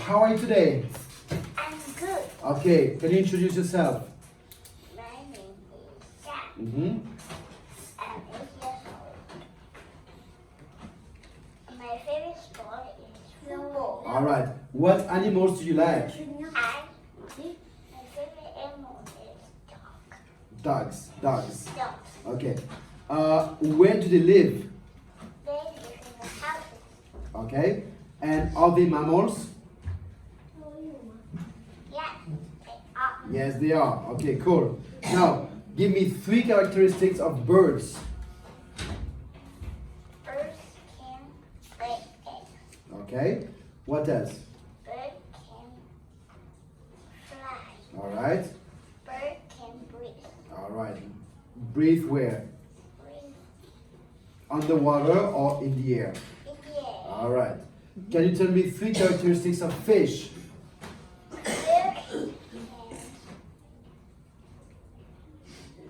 how are you today? I'm good. Okay, can you introduce yourself? My name is Jack. Mm-hmm. I'm 8 years old. My favorite sport is football. All right. What animals do you like? My favorite animal is dog. Dogs. Dogs. Dogs. Okay. Where do they live? They live in the houses. Okay. And are they mammals? Yeah, they are. Yes, they are. Okay, cool. Now, give me 3 characteristics of birds. Birds can lay eggs. Okay. What else? Bird can fly. All right. Bird can breathe. All right. Breathe where? Breathe On the water or in the air? in the air. All right. Can you tell me 3 characteristics of fish? Fish can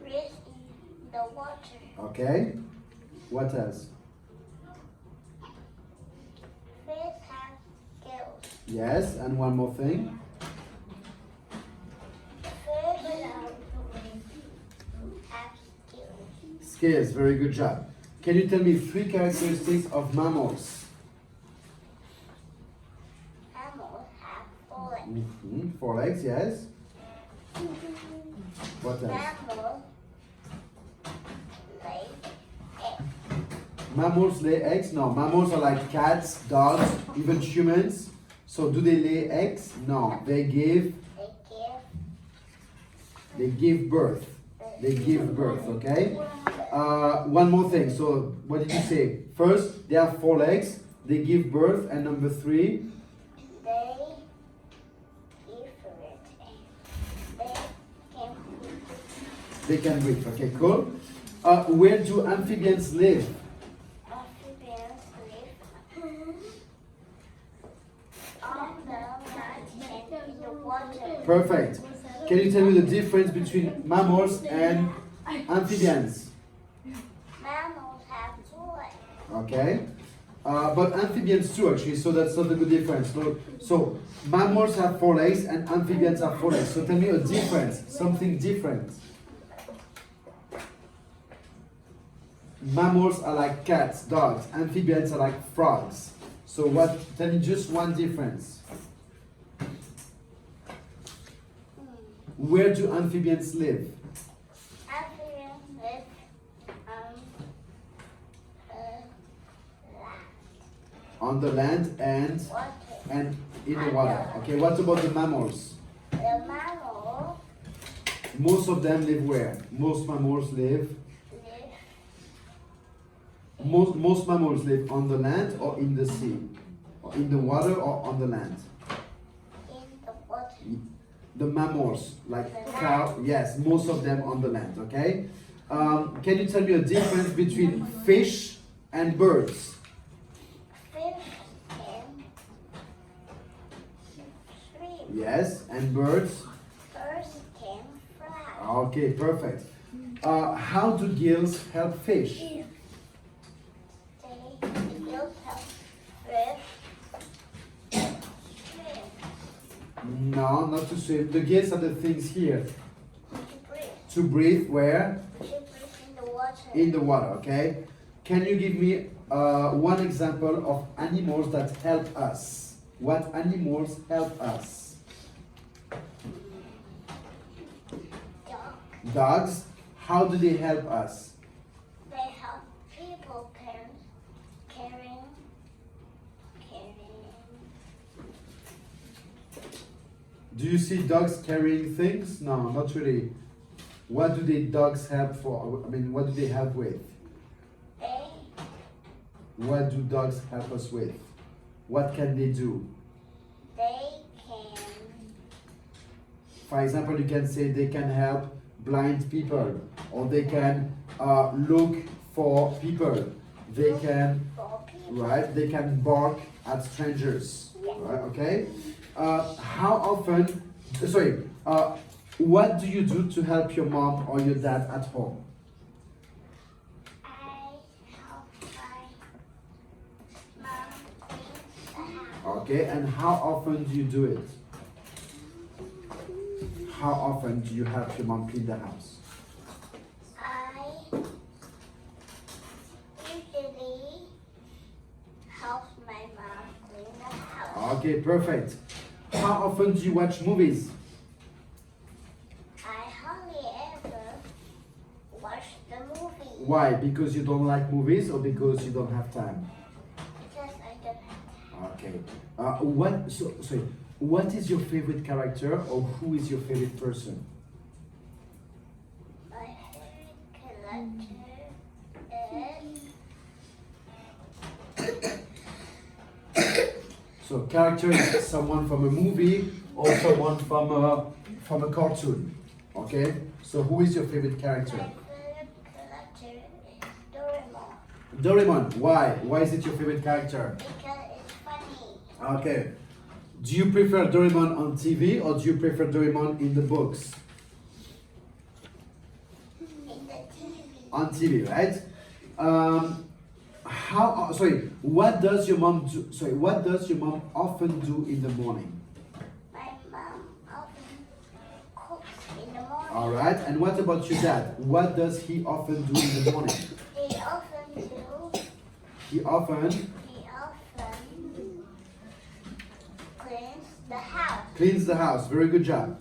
breathe in the water. Okay. What else? Fish have gills. Yes, and one more thing. Fish have gills. Scales, very good job. Can you tell me 3 characteristics of mammals? Mammals have 4 legs. Mm-hmm. 4 legs, yes. What else? Mammals lay eggs. Mammals lay eggs? No, mammals are like cats, dogs, even humans. So do they lay eggs? No, they give birth. They give birth, okay? One more thing. So what did you say? First, they have 4 legs. They give birth. And number 3, They give birth and they can breathe. Okay, cool. Where do amphibians live? amphibians live on the land and in the water. Perfect. Can you tell me the difference between mammals and amphibians? Mammals have 2 legs. Okay. But amphibians too, actually, so that's not a good difference. So mammals have 4 legs and amphibians have 4 legs. So tell me a difference, something different. Mammals are like cats, dogs. Amphibians are like frogs. So what? Tell me just one difference. Where do amphibians live? Amphibians live On the land and water. in the water. Okay. What about the mammals? The mammal Most of them live where? Most mammals live. live Most mammals live on the land or in the sea, or in the water or on the land. in the water. The mammals, like cow, yes, most of them on the land. Okay. Can you tell me a difference between fish and birds? Fish can swim. Yes, and birds. Birds can fly. Okay, perfect. How do gills help fish? They will help fish swim No, not to swim. The gills are the things here to breathe. to breathe. Where? To breathe in the water. In the water. Okay. Can you give me one example of animals that help us? What animals help us? Dog. Dogs. How do they help us? They help people carrying. Do you see dogs carrying things? No, not really. What do the dogs help for? I mean, what do they help with? They What do dogs help us with? What can they do? they can For example, you can say they can help blind people, or they can look for people. They can, for people. right? They can bark at strangers. Right? Okay. How often? Sorry. What do you do to help your mom or your dad at home? I help my mom clean the house. Okay, and how often do you do it? How often do you help your mom clean the house? I usually help my mom clean the house. Okay, perfect. How often do you watch movies? I hardly ever watch the movie Why? Because you don't like movies or because you don't have time? because I don't have Okay. What is your favorite character or who is your favorite person? my favorite character is So character is someone from a movie or someone from a cartoon. Okay? So who is your favorite character? my favorite character is Doraemon Doraemon. Why? Why is it your favorite character? because it's funny. Okay. Do you prefer Doraemon on TV or do you prefer Doraemon in the books? In the TV, On TV, right? What does your mom do? Sorry, what does your mom often do in the morning? my mom often cooks in the morning. All right. And what about your dad? What does he often do in the morning? He often do. He often He often cleans the house. cleans the house. Very good job.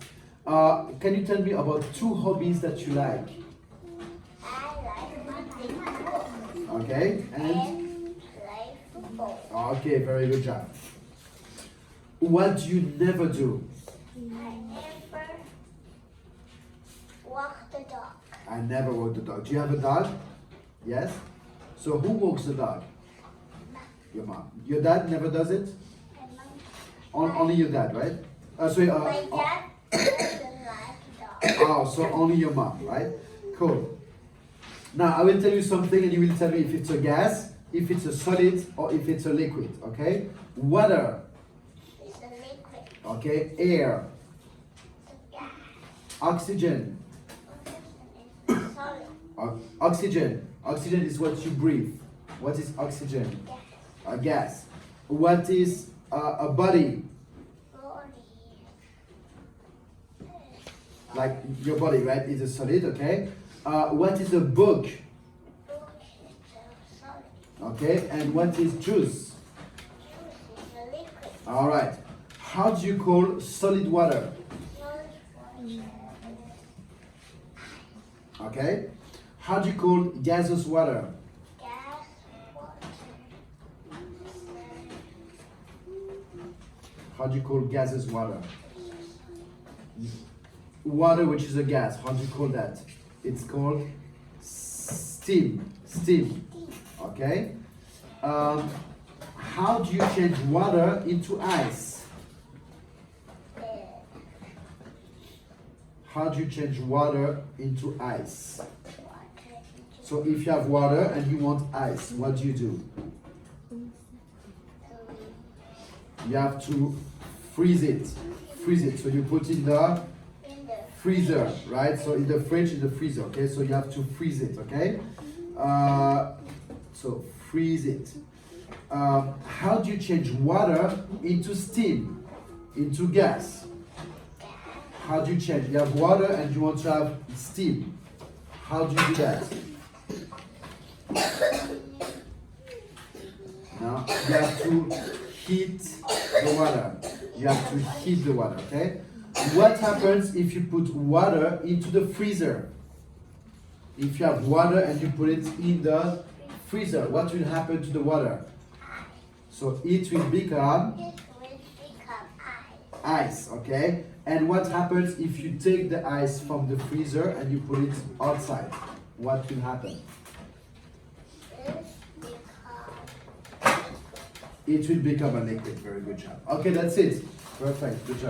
Can you tell me about 2 hobbies that you like? I like reading books Okay. And and play football. okay, very good job. What do you never do? I never walk the dog. I never walk the dog. Do you have a dog? Yes. So who walks the dog? Your mom. Your dad never does it? My mom, Only your dad, right? my dad doesn't like dogs. Oh, so only your mom, right? Cool. Now I will tell you something and you will tell me if it's a gas, if it's a solid, or if it's a liquid, okay? Water, It's a liquid. okay? Air, It's a gas. oxygen. Oxygen is solid. Oxygen. Oxygen is what you breathe. What is oxygen? Gas. A gas. What is a body? Body. Like your body, right? Is a solid, okay? What is a book? Book is a solid. Okay? And what is juice? Juice is a liquid. All right. How do you call solid water? Solid water. Okay? How do you call gaseous water? Gas water. How do you call gaseous water? Water which is a gas. How do you call that? It's called steam. Steam. Okay? How do you change water into ice? How do you change water into ice? So if you have water and you want ice, what do? You have to freeze it. Freeze it. So you put in the In the freezer, right? So in the fridge, in the freezer, okay? So you have to freeze it, okay? So freeze it. How do you change water into steam, into gas? How do you change? You have water and you want to have steam. How do you do that? Now you have to heat the water. You have to heat the water, okay? What happens if you put water into the freezer? If you have water and you put it in the freezer, what will happen to the water? So it will become It will become ice. ice, okay? And what happens if you take the ice from the freezer and you put it outside? What will happen? It It will become a liquid. Very good job. Okay, that's it. Perfect. Good job.